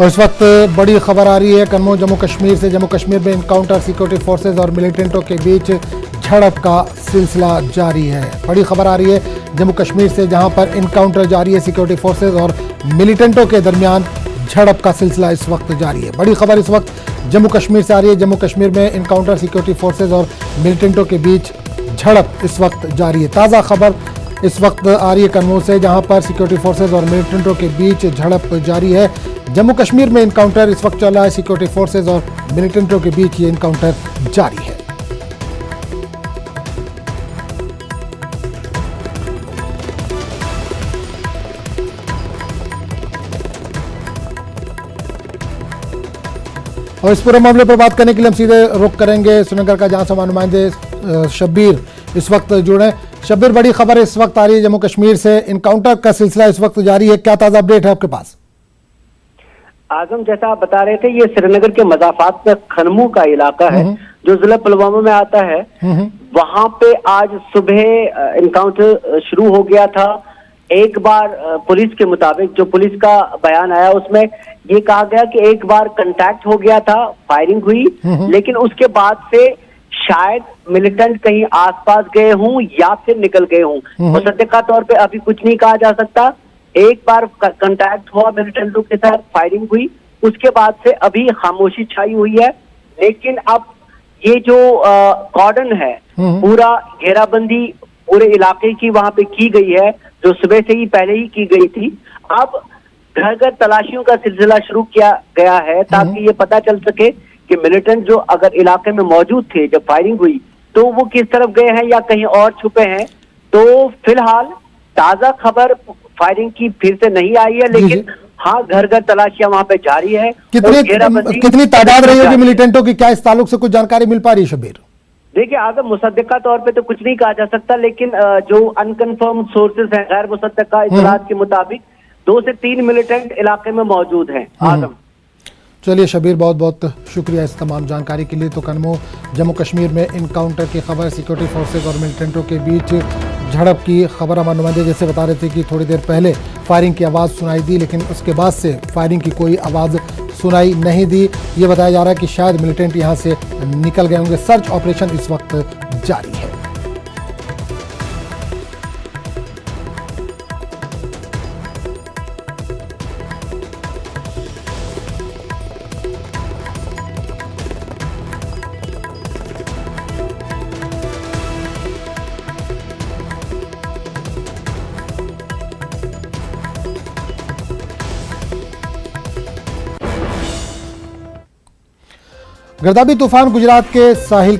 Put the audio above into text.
और इस वक्त बड़ी खबर आ रही है कन्नौज जम्मू कश्मीर से। जम्मू कश्मीर में इनकाउंटर सिक्योरिटी फोर्सेज और मिलिटेंटों के बीच झड़प का सिलसिला जारी है। बड़ी खबर आ रही है जम्मू कश्मीर से, जहां पर इनकाउंटर जारी है, सिक्योरिटी फोर्सेज और मिलिटेंटों के दरमियान झड़प का सिलसिला इस वक्त जारी है। बड़ी खबर इस वक्त जम्मू कश्मीर से आ रही है। जम्मू कश्मीर में इनकाउंटर सिक्योरिटी फोर्सेज और मिलिटेंटों के बीच झड़प इस वक्त जारी है। ताज़ा खबर इस वक्त आ रही है कन्नौज से, जहां पर सिक्योरिटी फोर्सेज और मिलिटेंटों के बीच झड़प जारी है। जम्मू कश्मीर में इनकाउंटर इस वक्त चल रहा है, सिक्योरिटी फोर्सेज और मिलिटेंटों के बीच ये इनकाउंटर जारी है। और इस पूरे मामले पर बात करने के लिए हम सीधे रुख करेंगे श्रीनगर का, जहां से हमारे नुमाइंदे शब्बीर इस वक्त जुड़े। शब्बीर, बड़ी खबर इस वक्त आ रही है जम्मू कश्मीर से, इनकाउंटर का सिलसिला इस वक्त जारी है, क्या ताज़ा अपडेट है आपके पास? आजम, जैसा आप बता रहे थे, ये श्रीनगर के मज़ाफात में खनमू का इलाका है जो जिला पुलवामा में आता है। वहां पे आज सुबह इनकाउंटर शुरू हो गया था। एक बार पुलिस के मुताबिक, जो पुलिस का बयान आया उसमें ये कहा गया कि एक बार कांटेक्ट हो गया था, फायरिंग हुई, लेकिन उसके बाद से शायद मिलिटेंट कहीं आसपास गए हों या फिर निकल गए हों। मुसद्दिका तौर पे अभी कुछ नहीं कहा जा सकता। एक बार कांटेक्ट हुआ मिलिटेंटों के साथ, फायरिंग हुई, उसके बाद से अभी खामोशी छाई हुई है। लेकिन अब ये जो कॉर्डन है, पूरा घेराबंदी पूरे इलाके की वहां पे की गई है, जो सुबह से ही पहले ही की गई थी। अब घर घर तलाशियों का सिलसिला शुरू किया गया है ताकि ये पता चल सके कि मिलिटेंट जो अगर इलाके में मौजूद थे जब फायरिंग हुई तो वो किस तरफ गए हैं या कहीं और छुपे हैं। तो फिलहाल ताजा खबर फायरिंग की फिर से नहीं आई है, लेकिन हाँ, घर घर तलाशियां वहां पे जारी है। कितनी तादाद रही होगी मिलिटेंटों की, क्या इस ताल्लुक से कुछ जानकारी मिल पा रही है शब्बीर? देखिए आजम, मुसद्दिका तौर पे तो कुछ नहीं कहा जा सकता, लेकिन जो अनकन्फर्म सोर्सेज हैं, गैर मुसद्दिका इत्तलात के मुताबिक 2 से 3 मिलिटेंट इलाके में मौजूद हैं। आजम, चलिए शब्बीर, बहुत बहुत शुक्रिया इस तमाम जानकारी के लिए। तो कन्नौज जम्मू कश्मीर में इनकाउंटर की खबर, सिक्योरिटी फोर्सेज और मिलिटेंटों के बीच झड़प की खबर, हमारे नुमाइंदे जैसे बता रहे थे कि थोड़ी देर पहले फायरिंग की आवाज़ सुनाई दी, लेकिन उसके बाद से फायरिंग की कोई आवाज़ सुनाई नहीं दी। ये बताया जा रहा है कि शायद मिलिटेंट यहाँ से निकल गए होंगे। सर्च ऑपरेशन इस वक्त जारी है। गर्दाबी तूफान गुजरात के साहिल